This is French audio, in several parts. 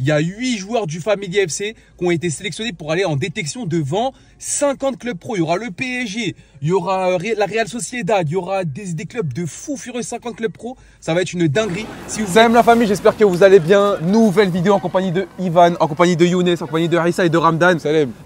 il y a 8 joueurs du Family FC qui ont été sélectionnés pour aller en détection devant 50 clubs pro. Il y aura le PSG, il y aura la Real Sociedad, il y aura des clubs de fous furieux, 50 clubs pro. Ça va être une dinguerie. Si vous... Salam la famille, j'espère que vous allez bien. Nouvelle vidéo en compagnie de Ivan, en compagnie de Younes, en compagnie de Harissa et de Ramdan.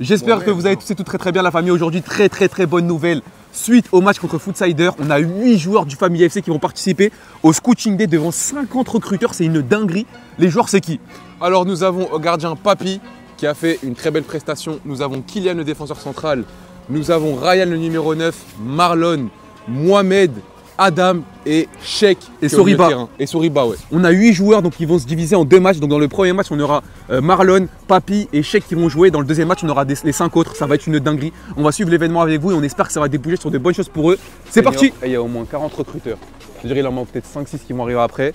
J'espère que vous allez tous et toutes très bien la famille. Aujourd'hui, très bonne nouvelle. Suite au match contre Foodsider, on a 8 joueurs du Family FC qui vont participer au Scouting Day devant 50 recruteurs. C'est une dinguerie. Les joueurs, c'est qui? Alors, nous avons au gardien Papi qui a fait une très belle prestation. Nous avons Kylian, le défenseur central. Nous avons Ryan, le numéro 9, Marlon, Mohamed, Adam et Sheikh et Soriba. Et Soriba, ouais. On a 8 joueurs, donc ils vont se diviser en 2 matchs. Donc dans le premier match, on aura Marlon, Papi et Sheikh qui vont jouer. Dans le deuxième match, on aura les 5 autres. Ça va être une dinguerie. On va suivre l'événement avec vous et on espère que ça va déboucher sur de bonnes choses pour eux. C'est parti. Et il y a au moins 40 recruteurs. Je dirais qu'il en manque peut-être 5-6 qui vont arriver après.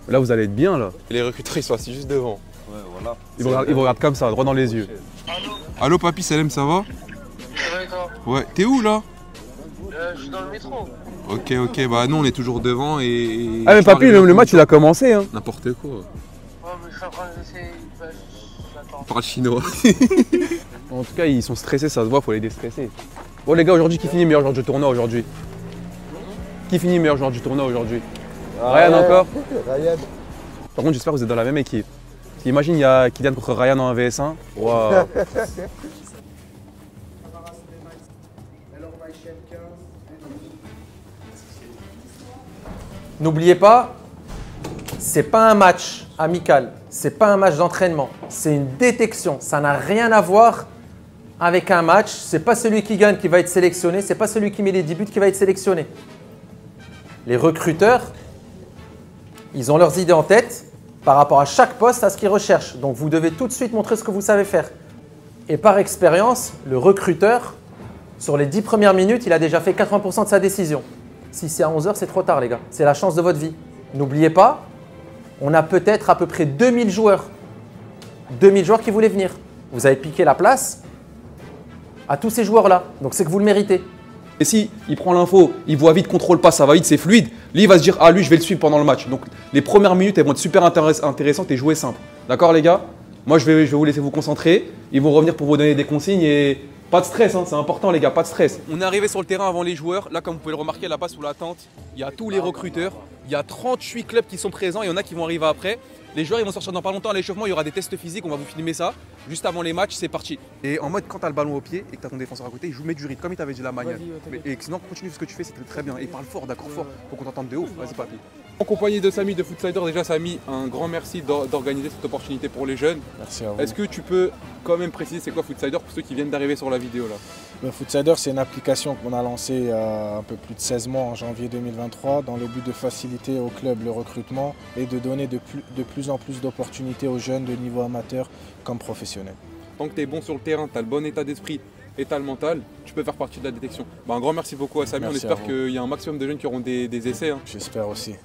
Là, vous allez être bien là. Et les recruteurs, ils sont assis juste devant. Ouais, voilà. Ils vous regardent comme ça, droit dans les yeux. Allô Papi, Salem, ça va? Ouais, t'es où là? Je suis dans le métro. Ok, bah nous on est toujours devant et... Ah mais Papi, le match il a commencé hein. N'importe quoi. Ouais, mais je suis en train d'essayer. J'attends. Parle chinois. En tout cas, ils sont stressés, ça se voit, faut les déstresser. Bon les gars, aujourd'hui, qui finit meilleur joueur du tournoi aujourd'hui? Qui finit meilleur joueur du tournoi aujourd'hui? Ryan encore? Ryan. Par contre, j'espère que vous êtes dans la même équipe. Imagine, il y a Kylian contre Ryan en 1vs1. Waouh. N'oubliez pas, c'est pas un match amical, c'est pas un match d'entraînement, c'est une détection. Ça n'a rien à voir avec un match. C'est pas celui qui gagne qui va être sélectionné, c'est pas celui qui met les 10 buts qui va être sélectionné. Les recruteurs, ils ont leurs idées en tête par rapport à chaque poste, à ce qu'ils recherchent. Donc vous devez tout de suite montrer ce que vous savez faire. Et par expérience, le recruteur, sur les 10 premières minutes, il a déjà fait 80% de sa décision. Si c'est à 11 h, c'est trop tard les gars. C'est la chance de votre vie. N'oubliez pas, on a peut-être à peu près 2000 joueurs. 2000 joueurs qui voulaient venir. Vous avez piqué la place à tous ces joueurs-là. Donc c'est que vous le méritez. Et si il prend l'info, il voit vite, contrôle pas, ça va vite, c'est fluide. Lui, il va se dire, ah lui, je vais le suivre pendant le match. Donc les premières minutes, elles vont être super intéressantes et jouer simple. D'accord les gars? Moi, je vais vous laisser vous concentrer. Ils vont revenir pour vous donner des consignes et... Pas de stress, hein, c'est important les gars, pas de stress. On est arrivé sur le terrain avant les joueurs. Là, comme vous pouvez le remarquer, là-bas sous la tente, il y a tous les recruteurs. Il y a 38 clubs qui sont présents, il y en a qui vont arriver après. Les joueurs, ils vont sortir dans pas longtemps à l'échauffement, il y aura des tests physiques, on va vous filmer ça. Juste avant les matchs, c'est parti. Et en mode, quand tu as le ballon au pied et que tu as ton défenseur à côté, il joue met du rythme, comme il t'avait dit la manière. Et sinon, continue ce que tu fais, c'est très bien. Et parle fort, d'accord, fort, pour qu'on t'entende de ouf. Vas-y, Papi. En compagnie de Samy de Foodsider, déjà Samy, un grand merci d'organiser cette opportunité pour les jeunes. Merci à vous. Est-ce que tu peux quand même préciser c'est quoi Foodsider pour ceux qui viennent d'arriver sur la vidéo là? Foodsider, c'est une application qu'on a lancée il y a un peu plus de 16 mois, en janvier 2023, dans le but de faciliter au club le recrutement et de donner de plus en plus d'opportunités aux jeunes de niveau amateur comme professionnels. Tant que tu es bon sur le terrain, tu as le bon état d'esprit et tu as le mental, tu peux faire partie de la détection. Bah, un grand merci beaucoup à Samy, on espère qu'il y a un maximum de jeunes qui auront des essais. Hein. J'espère aussi.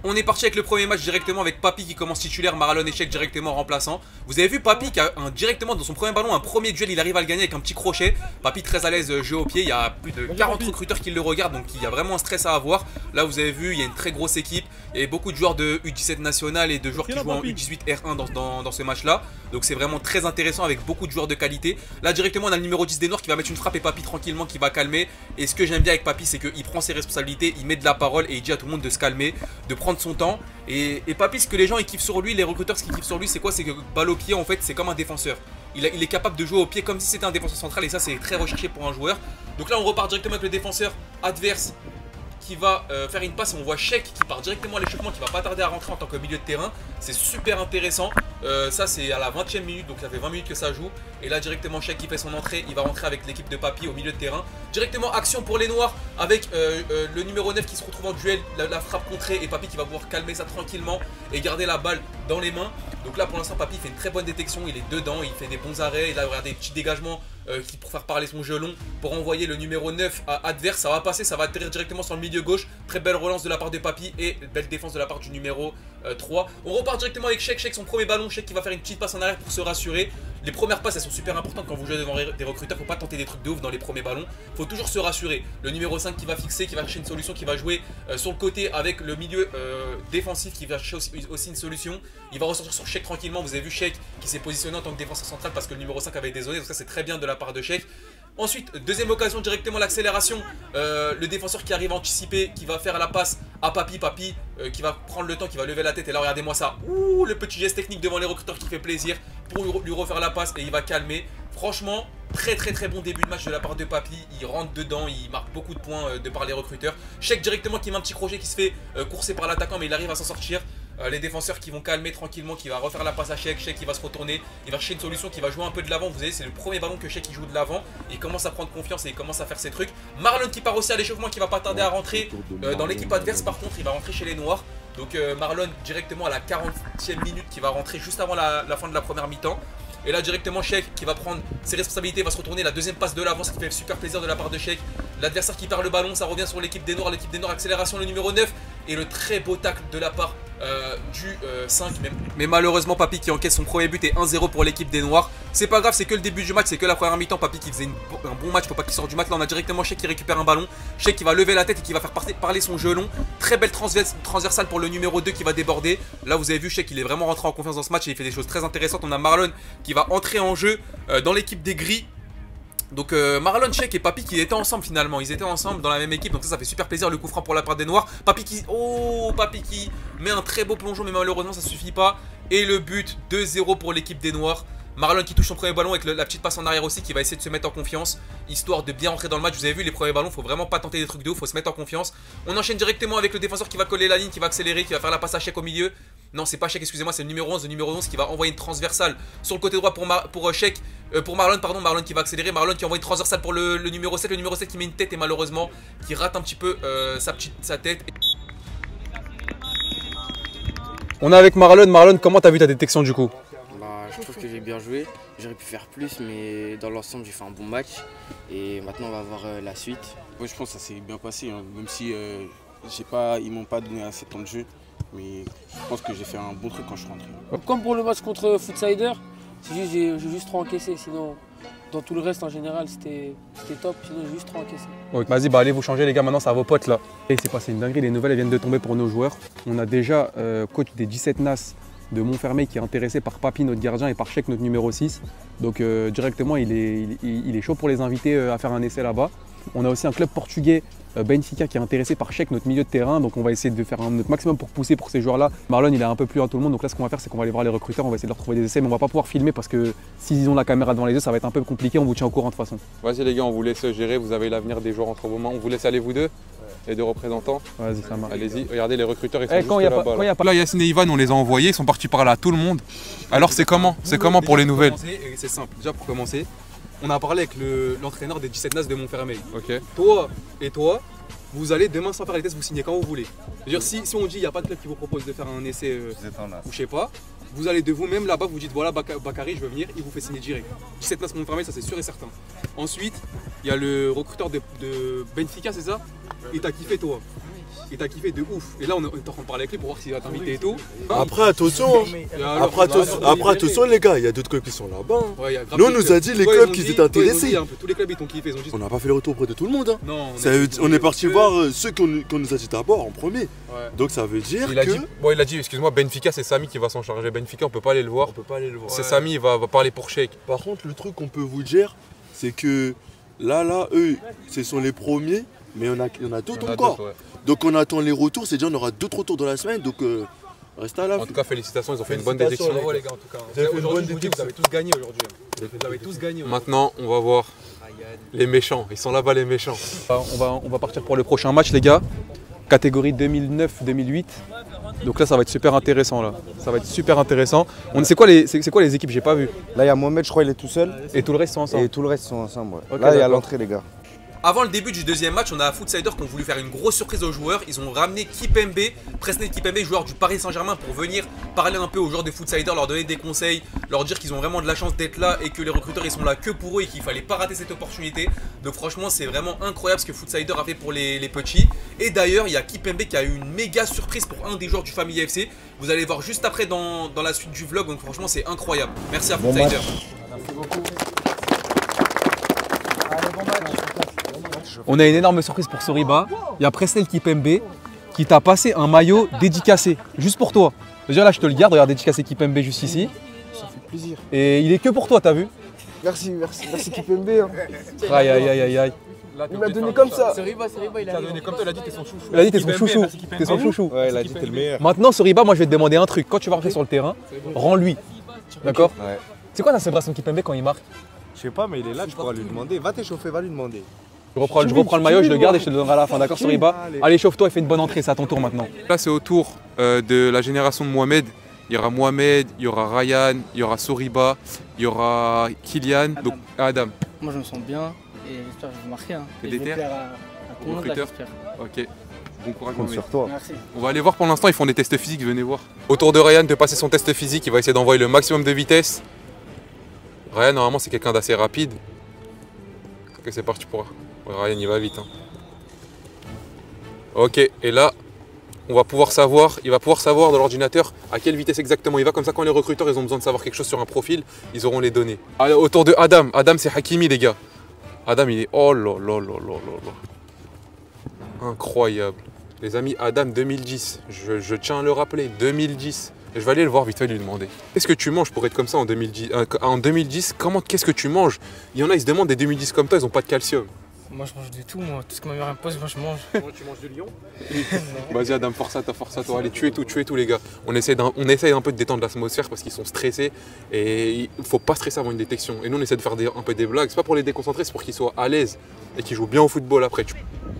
On est parti avec le premier match directement avec Papi qui commence titulaire, Marlon et Sheikh directement remplaçant. Vous avez vu Papi qui a directement dans son premier ballon, un premier duel, il arrive à le gagner avec un petit crochet. Papi très à l'aise, jeu au pied, il y a plus de 40 recruteurs qui le regardent, donc il y a vraiment un stress à avoir. Là vous avez vu, il y a une très grosse équipe, il y a beaucoup de joueurs de U17 national et de joueurs qui jouent en U18 R1 dans ce match là. Donc c'est vraiment très intéressant avec beaucoup de joueurs de qualité. Là directement on a le numéro 10 des Noirs qui va mettre une frappe et Papi tranquillement qui va calmer. Et ce que j'aime bien avec Papi, c'est qu'il prend ses responsabilités, il met de la parole et il dit à tout le monde de se calmer, de prendre son temps. Et Papi, ce que les gens ils kiffent sur lui, les recruteurs, ce qu'ils kiffent sur lui, c'est quoi? C'est que balle au pied, en fait, c'est comme un défenseur. Il est capable de jouer au pied comme si c'était un défenseur central et ça, c'est très recherché pour un joueur. Donc là, on repart directement avec le défenseur adverse qui va faire une passe et on voit Sheikh qui part directement à l'échauffement, qui va pas tarder à rentrer en tant que milieu de terrain. C'est super intéressant. Ça, c'est à la 20e minute, donc ça fait 20 minutes que ça joue. Et là, directement, Sheikh qui fait son entrée, il va rentrer avec l'équipe de Papi au milieu de terrain. Directement, action pour les Noirs avec le numéro 9 qui se retrouve en duel, la frappe contrée et Papi qui va pouvoir calmer ça tranquillement et garder la balle dans les mains. Donc là, pour l'instant, Papi fait une très bonne détection, il est dedans, il fait des bons arrêts. Et là, regardez, petits dégagements pour faire parler son jeu long, pour envoyer le numéro 9 adverse. Ça va passer, ça va atterrir directement sur le milieu gauche. Très belle relance de la part de Papi et belle défense de la part du numéro 3. On repart directement avec Sheik, son premier ballon, Sheik qui va faire une petite passe en arrière pour se rassurer. Les premières passes elles sont super importantes quand vous jouez devant des recruteurs, faut pas tenter des trucs de ouf dans les premiers ballons, faut toujours se rassurer. Le numéro 5 qui va fixer, qui va chercher une solution, qui va jouer sur le côté avec le milieu défensif qui va chercher aussi une solution. Il va ressortir sur Sheik tranquillement, vous avez vu Sheik qui s'est positionné en tant que défenseur central parce que le numéro 5 avait été zoné, donc ça c'est très bien de la part de Sheik. Ensuite, deuxième occasion, directement l'accélération, le défenseur qui arrive à anticiper, qui va faire la passe à Papy, qui va prendre le temps, qui va lever la tête, et là regardez-moi ça, ouh, le petit geste technique devant les recruteurs qui fait plaisir, pour lui refaire la passe, et il va calmer. Franchement, très bon début de match de la part de Papy, il rentre dedans, il marque beaucoup de points de par les recruteurs. Sheik directement qui met un petit crochet qui se fait courser par l'attaquant, mais il arrive à s'en sortir. Les défenseurs qui vont calmer tranquillement, qui va refaire la passe à Sheik, Sheik qui va se retourner, il va chercher une solution, qui va jouer un peu de l'avant. Vous voyez, c'est le premier ballon que Sheik joue de l'avant, il commence à prendre confiance et il commence à faire ses trucs. Marlon qui part aussi à l'échauffement, qui va pas tarder à rentrer dans l'équipe adverse. Par contre, il va rentrer chez les Noirs. Donc Marlon directement à la 40e minute, qui va rentrer juste avant la fin de la première mi-temps. Et là directement Sheik qui va prendre ses responsabilités, va se retourner, la deuxième passe de l'avant, ce qui fait super plaisir de la part de Sheik. L'adversaire qui perd le ballon, ça revient sur l'équipe des Noirs, accélération, le numéro 9. Et le très beau tacle de la part du 5. Mais malheureusement Papy qui encaisse son premier but et 1-0 pour l'équipe des Noirs. C'est pas grave, c'est que le début du match, c'est que la première mi-temps. Papy qui faisait un bon match, faut pas qu'il sorte du match. Là on a directement Sheik qui récupère un ballon, Sheik qui va lever la tête et qui va faire parler son jeu long. Très belle transversale pour le numéro 2 qui va déborder. Là vous avez vu Sheik il est vraiment rentré en confiance dans ce match et il fait des choses très intéressantes. On a Marlon qui va entrer en jeu dans l'équipe des Gris. Donc Marlon, Sheik et Papy qui étaient ensemble finalement, ils étaient ensemble dans la même équipe, donc ça fait super plaisir. Le coup franc pour la part des Noirs, Papy qui met un très beau plongeon, mais malheureusement ça suffit pas. Et le but 2-0 pour l'équipe des Noirs. Marlon qui touche son premier ballon avec la petite passe en arrière aussi, qui va essayer de se mettre en confiance, histoire de bien rentrer dans le match. Vous avez vu les premiers ballons, faut vraiment pas tenter des trucs de ouf, faut se mettre en confiance. On enchaîne directement avec le défenseur qui va coller la ligne, qui va accélérer, qui va faire la passe à Sheik au milieu. Non, c'est pas Sheik, excusez-moi, c'est le numéro 11 qui va envoyer une transversale sur le côté droit pour Marlon, pardon, Marlon qui va accélérer, Marlon qui envoie une transversale pour le numéro 7, qui met une tête et malheureusement qui rate un petit peu sa tête. On est avec Marlon, comment t'as vu ta détection du coup? Je trouve que j'ai bien joué, j'aurais pu faire plus, mais dans l'ensemble j'ai fait un bon match et maintenant on va voir la suite. Ouais, je pense que ça s'est bien passé, hein. Même si ils m'ont pas donné assez de temps de jeu, mais je pense que j'ai fait un bon truc quand je suis rentré. Comme pour le match contre Foodsider, j'ai juste trop encaissé, sinon dans tout le reste en général c'était top, sinon j'ai juste trop encaissé. Ok, vas-y, allez vous changer les gars, maintenant c'est à vos potes là. Et il s'est passé une dinguerie, les nouvelles elles viennent de tomber pour nos joueurs. On a déjà coach des 17 NAS de Montfermeil qui est intéressé par Papy notre gardien et par Sheik notre numéro 6. Donc directement il est chaud pour les inviter à faire un essai là-bas. On a aussi un club portugais, Benfica, qui est intéressé par Sheik notre milieu de terrain. Donc on va essayer de faire notre maximum pour pousser pour ces joueurs-là. Marlon il est un peu plus loin tout le monde, donc là ce qu'on va faire c'est qu'on va aller voir les recruteurs, on va essayer de leur trouver des essais, mais on va pas pouvoir filmer parce que s'ils ont la caméra devant les yeux ça va être un peu compliqué, on vous tient au courant de toute façon. Vas-y les gars, on vous laisse gérer, vous avez l'avenir des joueurs entre vos mains, on vous laisse aller vous deux. Les deux représentants. Vas-y, ça marche. Allez-y, regardez les recruteurs, ils sont juste là-bas. Là, Yacine et Ivan, on les a envoyés, ils sont partis parler à tout le monde. Alors c'est comment? C'est comment pour les nouvelles? C'est simple, déjà pour commencer, on a parlé avec l'entraîneur des 17 NAS de Montfermeil. Ok. Toi et toi, vous allez demain sans faire les tests, vous signez quand vous voulez. C'est-à-dire si on dit il n'y a pas de club qui vous propose de faire un essai ou je sais pas, vous allez de vous-même là-bas, vous dites voilà Bakary je veux venir, il vous fait signer direct. 17 NAS Montfermeil, ça c'est sûr et certain. Ensuite, il y a le recruteur de Benfica, c'est ça? Et t'as kiffé toi. Et t'as kiffé de ouf. Et là on est en train de parler avec lui pour voir s'il va t'inviter et tout. Après attention, après attention les gars, il y a d'autres clubs qui sont là-bas. Ouais, nous on nous a dit les clubs qui étaient intéressés. Tous les clubs ils t'ont kiffé. On n'a pas fait le retour auprès de tout le monde. Hein. Non, on est parti voir ceux qu'on nous a dit d'abord en premier. Ouais. Donc ça veut dire il a dit, excuse-moi, Benfica c'est Samy qui va s'en charger. Benfica on peut pas aller le voir. C'est Samy, il va parler pour Sheik. Par contre le truc qu'on peut vous dire, c'est que là eux, ce sont les premiers. Mais il y en a d'autres encore. Ouais. Donc on attend les retours, c'est-à-dire on aura d'autres retours dans la semaine. Donc restez à la. En tout cas, félicitations, ils ont fait une bonne détection. Bravo les gars, en tout cas. Aujourd'hui, vous avez tous gagné aujourd'hui. Vous avez tous gagné. Maintenant, on va voir les méchants. Ils sont là-bas les méchants. On va partir pour le prochain match les gars. Catégorie 2009-2008. Donc là ça va être super intéressant là. Ça va être super intéressant. C'est quoi les équipes? J'ai pas vu. Là il y a Mohamed, je crois il est tout seul. Et tout le reste sont ensemble. Et tout le reste sont ensemble. Ouais. Okay, là il y a l'entrée les gars. Avant le début du deuxième match, on a Footsiders qui ont voulu faire une grosse surprise aux joueurs. Ils ont ramené Kipembe, Presnel Kipembe, joueur du Paris Saint-Germain, pour venir parler un peu aux joueurs de Footsiders, leur donner des conseils, leur dire qu'ils ont vraiment de la chance d'être là et que les recruteurs ils sont là que pour eux et qu'il fallait pas rater cette opportunité. Donc franchement c'est vraiment incroyable ce que Footsiders a fait pour les petits. Et d'ailleurs il y a Kipembe qui a eu une méga surprise pour un des joueurs du Family FC. Vous allez voir juste après dans la suite du vlog, donc franchement c'est incroyable. Merci à Footsiders. Merci beaucoup. On a une énorme surprise pour Soriba. Il y a Presnel Kipembe qui t'a passé un maillot dédicacé, juste pour toi. Déjà là je te le garde, regarde, dédicacé Kipembe juste ici. Ça fait plaisir. Et il est que pour toi, t'as vu? Merci Kipembe. Hein. Aïe aïe aïe aïe aïe. Il m'a donné comme ça. Soriba, il a donné comme toi, il a dit t'es son chouchou. Il a dit t'es son chouchou. T'es son chouchou. Ouais, il a dit t'es le meilleur. Maintenant Soriba, moi je vais te demander un truc. Quand tu vas rentrer sur le terrain, rends-lui. D'accord? Ouais. C'est quoi ta célébration Kipembe quand il marque? Je sais pas, mais il est là, tu pourras lui demander. Va t'échauffer, va lui demander. Je reprends le maillot, je le garde et je te le donnerai à la fin, d'accord Soriba? Allez, chauffe-toi et fais une bonne entrée, c'est à ton tour maintenant. Là c'est au tour de la génération de Mohamed. Il y aura Mohamed, il y aura Ryan, il y aura Soriba, il y aura Kylian, donc Adam. Moi je me sens bien et j'espère que je vais marquer. Hein. T'es Et je vais déter? plaire à tout le monde là, j'espère. Ok, bon courage Compte Mohamed. sur toi. Merci. On va aller voir pour l'instant, ils font des tests physiques, venez voir. Autour de Ryan de passer son test physique, il va essayer d'envoyer le maximum de vitesse. Ryan normalement c'est quelqu'un d'assez rapide. Ok c'est parti pour Ryan, il va vite. Hein. Ok, et là, il va pouvoir savoir dans l'ordinateur à quelle vitesse exactement il va. Comme ça, quand les recruteurs ils ont besoin de savoir quelque chose sur un profil, ils auront les données. Allez, autour de Adam. Adam, c'est Hakimi, les gars. Adam, il est... Oh là là là là là là. Incroyable. Les amis, Adam 2010. Je tiens à le rappeler, 2010. Je vais aller le voir vite fait et lui demander. Qu'est-ce que tu manges pour être comme ça en 2010 En 2010, qu'est-ce que tu manges? Il y en a, ils se demandent des 2010 comme toi, ils n'ont pas de calcium. Moi je mange de tout, moi. Tout ce que ma mère impose, moi je mange. Tu manges du lion? Vas-y Adam, force à toi. Allez, tuez tout les gars. On essaye un peu de détendre l'atmosphère parce qu'ils sont stressés et il faut pas stresser avant une détection. Et nous on essaie de faire un peu des blagues. C'est pas pour les déconcentrer, c'est pour qu'ils soient à l'aise et qu'ils jouent bien au football après.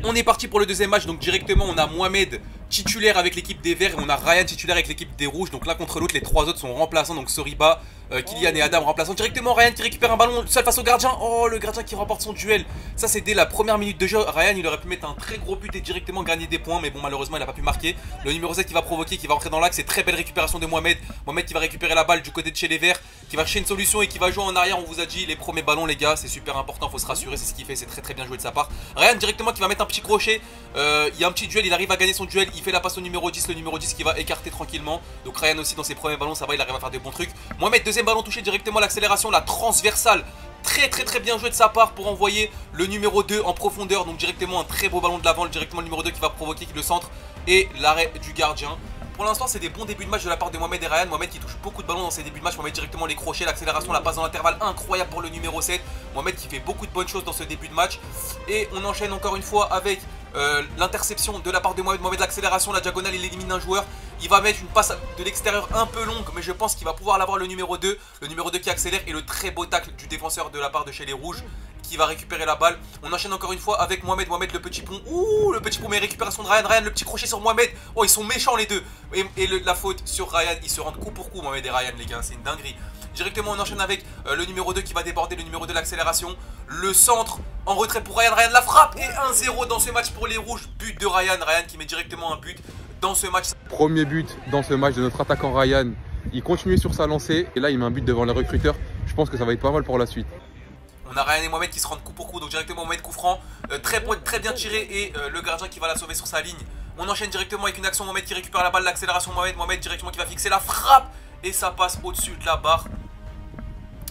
On est parti pour le deuxième match, donc directement on a Mohamed titulaire avec l'équipe des Verts et on a Ryan titulaire avec l'équipe des Rouges. Donc l'un contre l'autre, les trois autres sont remplaçants, donc Soriba, Kylian et Adam remplaçants. Directement Ryan qui récupère un ballon seul face au gardien. Oh, le gardien qui remporte son duel. Ça c'est dès la première minute de jeu. Ryan il aurait pu mettre un très gros but et directement gagner des points, mais bon malheureusement il n'a pas pu marquer. Le numéro 7 qui va provoquer, qui va rentrer dans l'axe, c'est très belle récupération de Mohamed. Mohamed qui va récupérer la balle du côté de chez les Verts, qui va chercher une solution et qui va jouer en arrière. On vous a dit les premiers ballons les gars, c'est super important, faut se rassurer, c'est ce qu'il fait, c'est très bien joué de sa part. Ryan directement qui va mettre un petit crochet. Il y a un petit duel, il arrive à gagner son duel, il fait la passe au numéro 10, le numéro 10 qui va écarter tranquillement. Donc Ryan aussi dans ses premiers ballons, ça va, il arrive à faire des bons trucs. Mohamed, deuxième ballon touché directement, l'accélération, la transversale. Très bien joué de sa part pour envoyer le numéro 2 en profondeur. Donc directement un très beau ballon de l'avant, directement le numéro 2 qui va provoquer le centre et l'arrêt du gardien. Pour l'instant c'est des bons débuts de match de la part de Mohamed et Ryan. Mohamed qui touche beaucoup de ballons dans ses débuts de match. Mohamed directement les crochets, l'accélération, la passe dans l'intervalle, incroyable pour le numéro 7. Mohamed qui fait beaucoup de bonnes choses dans ce début de match. Et on enchaîne encore une fois avec l'interception de la part de Mohamed. Mohamed, l'accélération, la diagonale, il élimine un joueur. Il va mettre une passe de l'extérieur un peu longue, mais je pense qu'il va pouvoir l'avoir le numéro 2. Le numéro 2 qui accélère et le très beau tacle du défenseur de la part de chez les Rouges qui va récupérer la balle. On enchaîne encore une fois avec Mohamed. Mohamed le petit pont. Ouh, le petit pont, mais récupération de Ryan. Ryan le petit crochet sur Mohamed. Oh, ils sont méchants les deux. Et la faute sur Ryan. Ils se rendent coup pour coup, Mohamed et Ryan, les gars. C'est une dinguerie. Directement, on enchaîne avec le numéro 2 qui va déborder. Le numéro 2, l'accélération. Le centre en retrait pour Ryan. Ryan la frappe. Et 1-0 dans ce match pour les Rouges. But de Ryan. Ryan qui met directement un but dans ce match. Premier but dans ce match de notre attaquant Ryan. Il continue sur sa lancée. Et là, il met un but devant les recruteurs. Je pense que ça va être pas mal pour la suite. On a Ryan et Mohamed qui se rendent coup pour coup, donc directement Mohamed coup franc, très bien tiré et le gardien qui va la sauver sur sa ligne. On enchaîne directement avec une action, Mohamed qui récupère la balle, l'accélération Mohamed directement qui va fixer la frappe et ça passe au-dessus de la barre.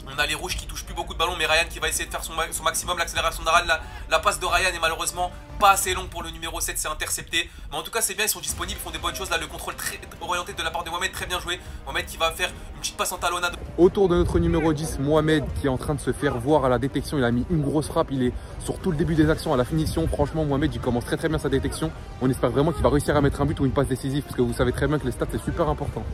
On a les Rouges qui touchent plus beaucoup de ballons, mais Ryan qui va essayer de faire son maximum. L'accélération de Ryan, la passe de Ryan est malheureusement pas assez longue pour le numéro 7, c'est intercepté. Mais en tout cas c'est bien, ils sont disponibles, ils font des bonnes choses. Là le contrôle très orienté de la part de Mohamed, très bien joué. Mohamed qui va faire une petite passe en talonnade. Autour de notre numéro 10, Mohamed qui est en train de se faire voir à la détection. Il a mis une grosse frappe, il est sur tout le début des actions, à la finition. Franchement Mohamed il commence très bien sa détection. On espère vraiment qu'il va réussir à mettre un but ou une passe décisive, parce que vous savez très bien que les stats c'est super important.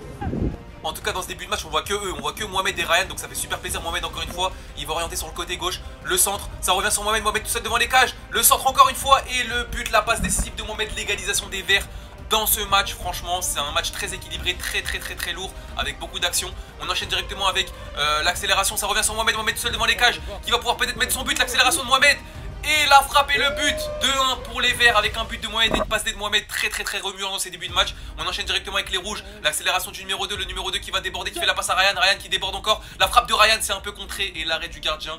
En tout cas dans ce début de match on voit que eux, on voit que Mohamed et Ryan, donc ça fait super plaisir. Mohamed encore une fois, il va orienter sur le côté gauche, le centre, ça revient sur Mohamed, Mohamed tout seul devant les cages, le centre encore une fois et le but, la passe décisive de Mohamed, l'égalisation des Verts dans ce match. Franchement c'est un match très équilibré, très lourd avec beaucoup d'actions. On enchaîne directement avec l'accélération, ça revient sur Mohamed, Mohamed tout seul devant les cages qui va pouvoir peut-être mettre son but, l'accélération de Mohamed Et la frappe et le but. 2-1 pour les Verts avec un but de Mohamed et une passe de Mohamed très remuant dans ses débuts de match. On enchaîne directement avec les rouges. L'accélération du numéro 2, le numéro 2 qui va déborder, qui fait la passe à Ryan. Ryan qui déborde encore. La frappe de Ryan, c'est un peu contré et l'arrêt du gardien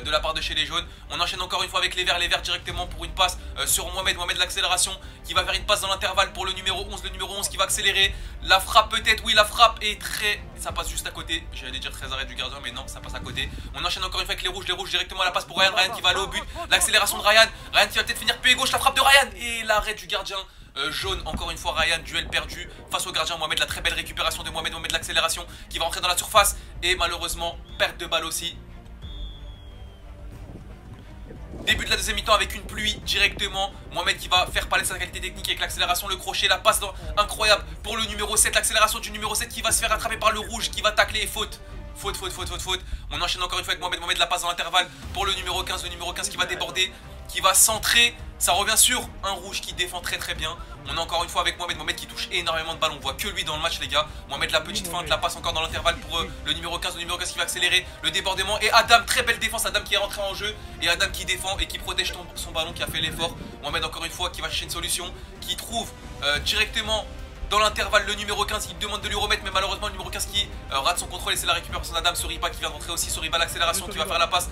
de la part de chez les jaunes. On enchaîne encore une fois avec les Verts directement pour une passe sur Mohamed. Mohamed l'accélération qui va faire une passe dans l'intervalle pour le numéro 11. Le numéro 11 qui va accélérer. La frappe peut-être, oui la frappe est très... Ça passe juste à côté. J'allais dire très arrêt du gardien mais non, ça passe à côté. On enchaîne encore une fois avec les rouges directement à la passe pour Ryan. Ryan qui va aller au but. L'accélération de Ryan. Ryan qui va peut-être finir pied gauche. La frappe de Ryan et l'arrêt du gardien. Jaune, encore une fois Ryan, duel perdu face au gardien Mohamed, la très belle récupération de Mohamed, l'accélération qui va rentrer dans la surface et malheureusement perte de balle aussi. Début de la deuxième mi-temps avec une pluie directement. Mohamed qui va faire parler sa qualité technique avec l'accélération, le crochet, la passe incroyable pour le numéro 7. L'accélération du numéro 7 qui va se faire attraper par le rouge, qui va tacler et faute. Faute. On enchaîne encore une fois avec Mohamed. Mohamed la passe dans l'intervalle pour le numéro 15. Le numéro 15 qui va déborder, qui va centrer. Ça revient sur un rouge qui défend très bien. On est encore une fois avec Mohamed. Mohamed qui touche énormément de ballons. On voit que lui dans le match les gars. Mohamed la petite feinte, la passe encore dans l'intervalle pour le numéro 15. Le numéro 15 qui va accélérer le débordement. Et Adam, très belle défense. Adam qui est rentré en jeu. Et Adam qui défend et qui protège son ballon, qui a fait l'effort. Mohamed encore une fois qui va chercher une solution. Qui trouve directement... Dans l'intervalle, le numéro 15 il demande de lui remettre, mais malheureusement le numéro 15 qui rate son contrôle et c'est la récupération d'Adam. Soriba qui vient d'entrer aussi. Soriba l'accélération qui va faire la passe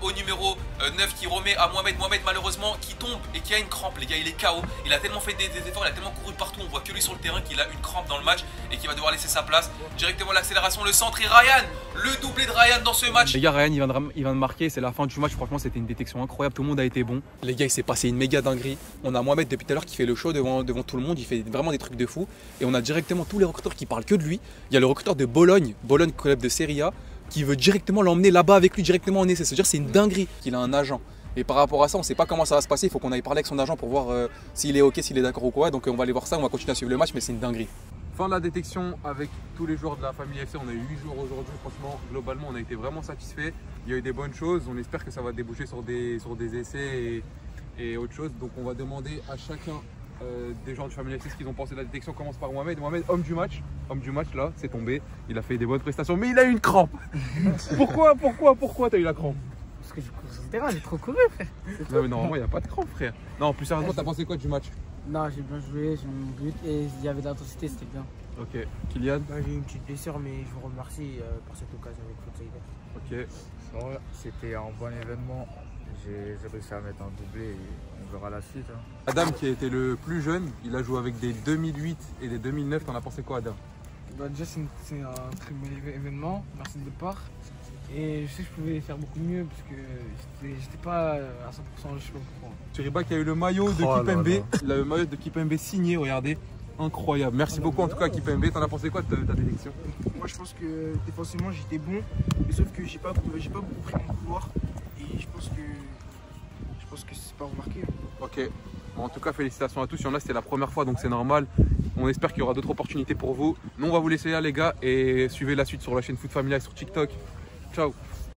au numéro 9 qui remet à Mohamed. Mohamed malheureusement qui tombe et qui a une crampe les gars, il est KO. Il a tellement fait des efforts, il a tellement couru partout, on voit que lui sur le terrain qu'il a une crampe dans le match et qui va devoir laisser sa place. Directement l'accélération, le centre et Ryan, le doublé de Ryan dans ce match. Les gars, Ryan il vient de marquer, c'est la fin du match, franchement c'était une détection incroyable, tout le monde a été bon. Les gars, il s'est passé une méga dinguerie. On a Mohamed depuis tout à l'heure qui fait le show devant tout le monde, il fait vraiment des trucs de fou. Et on a directement tous les recruteurs qui parlent que de lui. Il y a le recruteur de Bologne, club de Serie A, qui veut directement l'emmener là-bas avec lui, directement en essai. C'est-à-dire c'est une dinguerie qu'il a un agent. Et par rapport à ça, on ne sait pas comment ça va se passer. Il faut qu'on aille parler avec son agent pour voir s'il est ok, s'il est d'accord ou quoi. Donc on va aller voir ça, on va continuer à suivre le match, mais c'est une dinguerie. Fin de la détection avec tous les joueurs de la famille FC. On a eu 8 jours aujourd'hui. Franchement, globalement, on a été vraiment satisfaits. Il y a eu des bonnes choses. On espère que ça va déboucher sur des essais et autre chose. Donc on va demander à chacun des gens du Family FC ce qu'ils ont pensé de la détection. On commence par Mohamed. Mohamed, homme du match là, c'est tombé. Il a fait des bonnes prestations, mais il a eu une crampe. Pourquoi t'as eu la crampe? Parce que j'ai couru sur le terrain, j'ai trop couru frère. Non mais normalement il n'y a pas de crampe frère. Non, plus sérieusement, t'as pensé quoi du match? Non, j'ai bien joué, j'ai mis mon but et il y avait de l'intensité, c'était bien. Ok, Kylian? J'ai eu une petite blessure, mais je vous remercie pour cette occasion avec Footsaïder. Ok. C'était un bon événement. J'ai réussi à mettre un doublé et on verra la suite. Hein. Adam qui a été le plus jeune, il a joué avec des 2008 et des 2009. T'en as pensé quoi Adam? Déjà c'est un très bon événement, merci de votre part. Et je sais que je pouvais faire beaucoup mieux parce que j'étais pas à 100%, je sais pas pourquoi. Soriba qui a eu le maillot de Kipembe, le maillot de Kipembe signé, regardez. Incroyable, merci beaucoup en tout cas à Kipembe. T'en as pensé quoi de ta détection? Moi je pense que défensivement j'étais bon, mais sauf que j'ai pas beaucoup pris mon couloir et je pense que c'est pas remarqué. Ok, en tout cas félicitations à tous, il y en a c'était la première fois donc c'est normal. On espère qu'il y aura d'autres opportunités pour vous. Nous on va vous laisser là les gars et suivez la suite sur la chaîne Foot Family sur TikTok. Ciao.